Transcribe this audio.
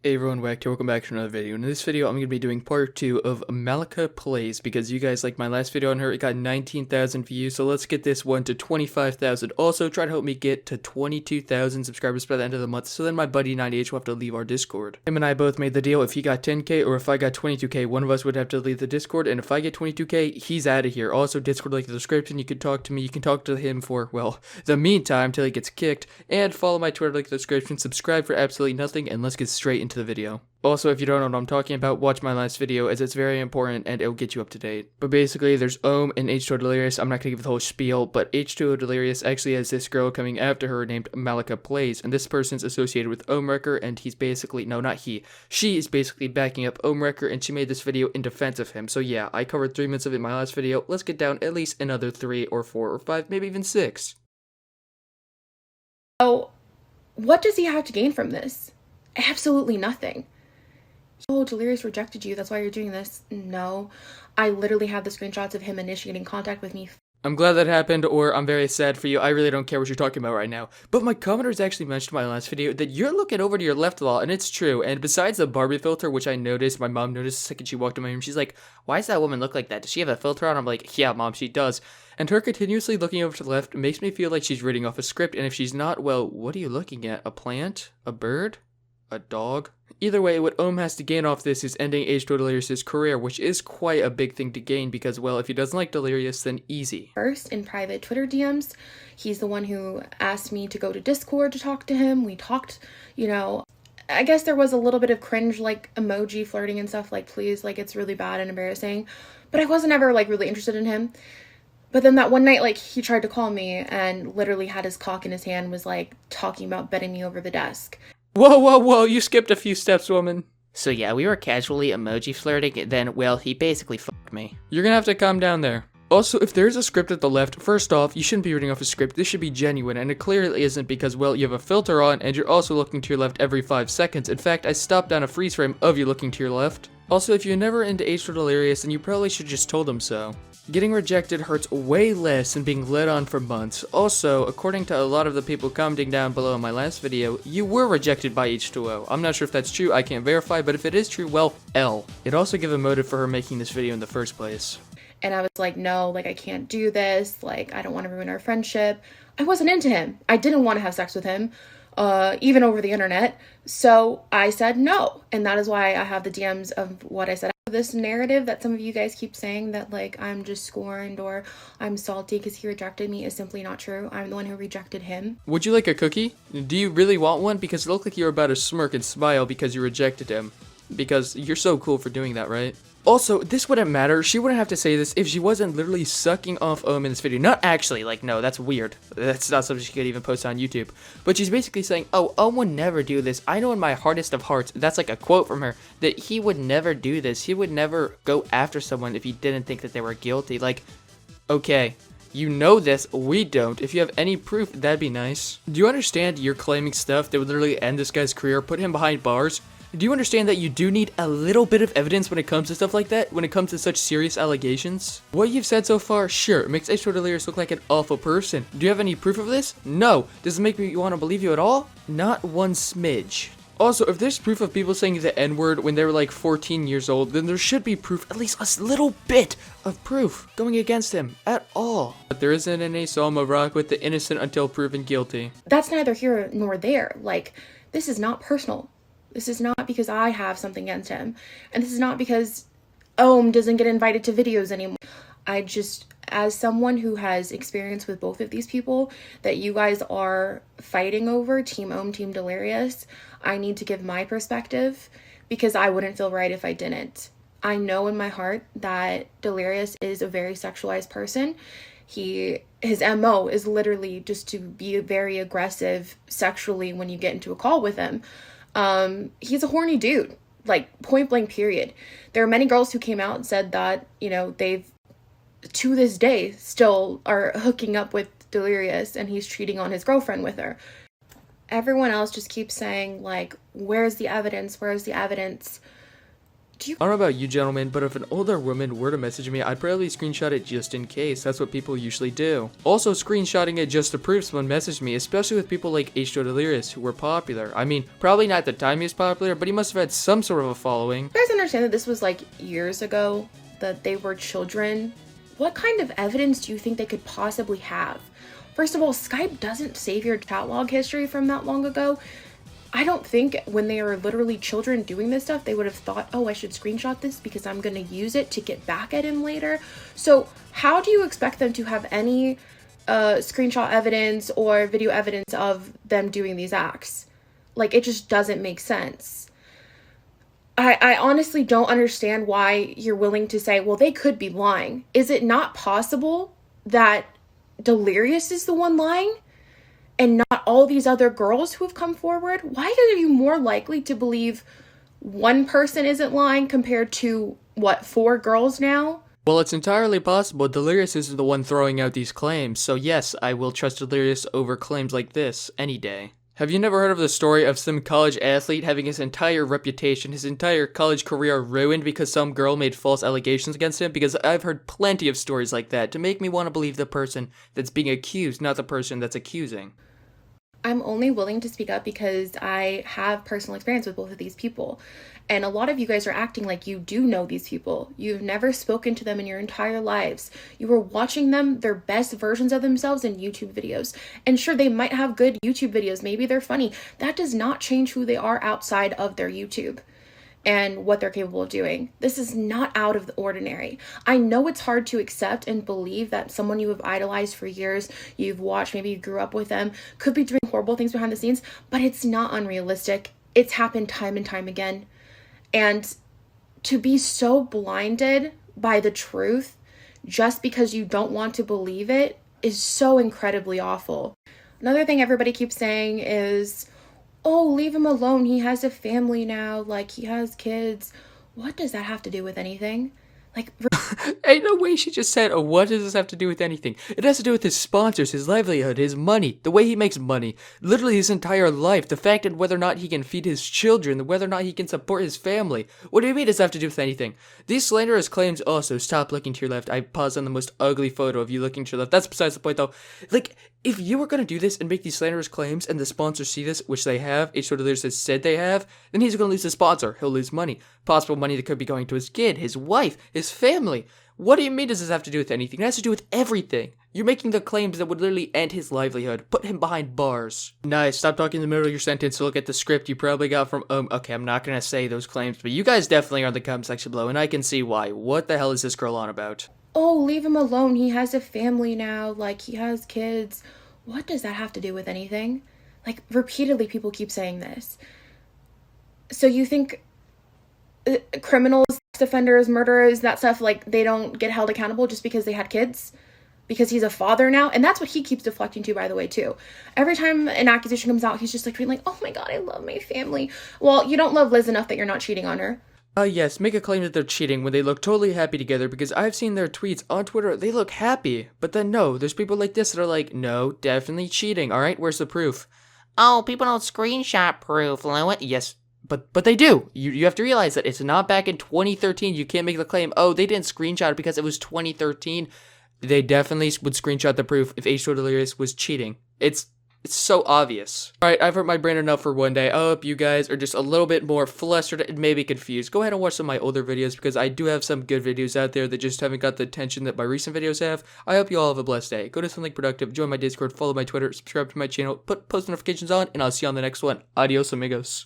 Hey everyone, welcome back to another video. In this video, I'm going to be doing part 2 of Malika Plays, because you guys liked my last video on her. It got 19,000 views, so let's get this one to 25,000. Also, try to help me get to 22,000 subscribers by the end of the month, so then my buddy 90H will have to leave our Discord. Him and I both made the deal. If he got 10k or if I got 22k, one of us would have to leave the Discord, and if I get 22k, he's out of here. Also, Discord link in the description. You can talk to me. You can talk to him for, well, the meantime, till he gets kicked, and follow my Twitter link in the description. Subscribe for absolutely nothing, and let's get straight into the video. Also, if you don't know what I'm talking about, watch my last video, as it's very important and it'll get you up to date. But basically, there's Ohm and H2O Delirious. I'm not gonna give the whole spiel, but H2O Delirious actually has this girl coming after her named Malika Plays, and this person's associated with Ohmwrecker, and he's basically, no, not he. She is basically backing up Ohmwrecker, and she made this video in defense of him. So yeah, I covered 3 minutes of it in my last video. Let's get down at least another 3 or 4 or 5, maybe even 6. Oh, what does he have to gain from this? Absolutely nothing. Oh, Delirious rejected you, that's why you're doing this. No, I literally have the screenshots of him initiating contact with me. I'm glad that happened, or I'm very sad for you. I really don't care what you're talking about right now. But my commenters actually mentioned in my last video that you're looking over to your left a lot, and it's true. And besides the Barbie filter, which I noticed, my mom noticed the second she walked in my room, she's like, why does that woman look like that? Does she have a filter on? I'm like, yeah, mom, she does. And her continuously looking over to the left makes me feel like she's reading off a script, and if she's not, well, what are you looking at? A plant? A bird? A dog? Either way, what Ohm has to gain off this is ending H2O Delirious' career, which is quite a big thing to gain because, well, if he doesn't like Delirious, then easy. First, in private Twitter DMs, he's the one who asked me to go to Discord to talk to him. We talked, you know, I guess there was a little bit of cringe, like, emoji flirting and stuff, like, please, like, it's really bad and embarrassing. But I wasn't ever, like, really interested in him. But then that one night, like, he tried to call me and literally had his cock in his hand, was, like, talking about betting me over the desk. Whoa, whoa, whoa, you skipped a few steps, woman. So yeah, we were casually emoji flirting, then, well, he basically fucked me. You're gonna have to calm down there. Also, if there's a script at the left, first off, you shouldn't be reading off a script. This should be genuine, and it clearly isn't because, well, you have a filter on, and you're also looking to your left every 5 seconds. In fact, I stopped down a freeze frame of you looking to your left. Also, if you're never into H2O Delirious, then you probably should just told him so. Getting rejected hurts way less than being led on for months. Also, according to a lot of the people commenting down below in my last video, you were rejected by H2O. I'm not sure if that's true, I can't verify, but if it is true, well, L. It also gave a motive for her making this video in the first place. And I was like, no, like, I can't do this. Like, I don't want to ruin our friendship. I wasn't into him. I didn't want to have sex with him, even over the internet. So I said no. And that is why I have the DMs of what I said. This narrative that some of you guys keep saying that, like, I'm just scorned or I'm salty because he rejected me is simply not true. I'm the one who rejected him. Would you like a cookie? Do you really want one? Because it looked like you were about to smirk and smile because you rejected him. Because you're so cool for doing that, right? Also, this wouldn't matter. She wouldn't have to say this if she wasn't literally sucking off Ohm in this video. Not actually, like, no, that's weird. That's not something she could even post on YouTube. But she's basically saying, oh, Ohm would never do this. I know in my hardest of hearts, that's like a quote from her, that he would never do this. He would never go after someone if he didn't think that they were guilty. Like, okay, you know this, we don't. If you have any proof, that'd be nice. Do you understand you're claiming stuff that would literally end this guy's career, put him behind bars? Do you understand that you do need a little bit of evidence when it comes to stuff like that, when it comes to such serious allegations? What you've said so far, sure, it makes H2O Delirious look like an awful person. Do you have any proof of this? No. Does it make me want to believe you at all? Not one smidge. Also, if there's proof of people saying the N-word when they were like 14 years old, then there should be proof, at least a little bit of proof, going against him at all. But there isn't any, so I'm a rock with the innocent until proven guilty. That's neither here nor there. Like, this is not personal. This is not because I have something against him. And this is not because Ohm doesn't get invited to videos anymore. I just, as someone who has experience with both of these people that you guys are fighting over, Team Ohm, Team Delirious, I need to give my perspective because I wouldn't feel right if I didn't. I know in my heart that Delirious is a very sexualized person. His MO is literally just to be very aggressive sexually when you get into a call with him. He's a horny dude, like, point blank period. There are many girls who came out and said that, you know, they've, to this day, still are hooking up with Delirious and he's cheating on his girlfriend with her. Everyone else just keeps saying, like, where's the evidence? Where's the evidence? I don't know about you gentlemen, but if an older woman were to message me, I'd probably screenshot it just in case. That's what people usually do. Also, screenshotting it just to prove someone messaged me, especially with people like H2O Delirious who were popular. I mean, probably not at the time he was popular, but he must have had some sort of a following. You guys understand that this was like years ago, that they were children? What kind of evidence do you think they could possibly have? First of all, Skype doesn't save your chat log history from that long ago. I don't think when they are literally children doing this stuff, they would have thought, oh, I should screenshot this because I'm going to use it to get back at him later. So how do you expect them to have any screenshot evidence or video evidence of them doing these acts? Like, it just doesn't make sense. I honestly don't understand why you're willing to say, well, they could be lying. Is it not possible that Delirious is the one lying? And not all these other girls who have come forward? Why are you more likely to believe one person isn't lying compared to, what, 4 girls now? Well, it's entirely possible Delirious isn't the one throwing out these claims, so yes, I will trust Delirious over claims like this any day. Have you never heard of the story of some college athlete having his entire reputation, his entire college career ruined because some girl made false allegations against him? Because I've heard plenty of stories like that to make me want to believe the person that's being accused, not the person that's accusing. I'm only willing to speak up because I have personal experience with both of these people. And a lot of you guys are acting like you do know these people. You've never spoken to them in your entire lives. You were watching them, their best versions of themselves in YouTube videos. And sure, they might have good YouTube videos. Maybe they're funny. That does not change who they are outside of their YouTube and what they're capable of doing. This is not out of the ordinary. I know it's hard to accept and believe that someone you have idolized for years, you've watched, maybe you grew up with them, could be doing horrible things behind the scenes, but it's not unrealistic. It's happened time and time again. And to be so blinded by the truth just because you don't want to believe it is so incredibly awful. Another thing everybody keeps saying is, oh, leave him alone. He has a family now. Like, he has kids. What does that have to do with anything? Like, Ain't no way she just said, oh, what does this have to do with anything? It has to do with his sponsors, his livelihood, his money, the way he makes money, literally his entire life, the fact that whether or not he can feed his children, whether or not he can support his family. What do you mean does that have to do with anything? These slanderous claims also, stop looking to your left. I paused on the most ugly photo of you looking to your left. That's besides the point though. Like, if you were going to do this and make these slanderous claims and the sponsors see this, which they have, H2O Delirious has said they have, then he's going to lose his sponsor. He'll lose money. Possible money that could be going to his kid, his wife, his family. What do you mean does this have to do with anything? It has to do with everything. You're making the claims that would literally end his livelihood, put him behind bars. Nice, stop talking in the middle of your sentence to look at the script you probably got from, okay, I'm not going to say those claims, but you guys definitely are in the comment section below, and I can see why. What the hell is this girl on about? oh, leave him alone. He has a family now. Like, he has kids. What does that have to do with anything? Like, repeatedly people keep saying this. So you think criminals, offenders, murderers, that stuff, like, they don't get held accountable just because they had kids? Because he's a father now? And that's what he keeps deflecting to, by the way, too. Every time an accusation comes out, he's just like, oh my god, I love my family. Well, you don't love Liz enough that you're not cheating on her. Yes, make a claim that they're cheating when they look totally happy together, because I've seen their tweets on Twitter, they look happy. But then no, there's people like this that are like, no, definitely cheating, alright, where's the proof? Oh, people don't screenshot proof, Lewis. Yes, but they do. You have to realize that it's not back in 2013, you can't make the claim, oh, they didn't screenshot it because it was 2013. They definitely would screenshot the proof if H2O Delirious was cheating. It's so obvious. Alright, I've hurt my brain enough for one day. I hope you guys are just a little bit more flustered and maybe confused. Go ahead and watch some of my older videos because I do have some good videos out there that just haven't got the attention that my recent videos have. I hope you all have a blessed day. Go to something productive, join my Discord, follow my Twitter, subscribe to my channel, put post notifications on, and I'll see you on the next one. Adios, amigos.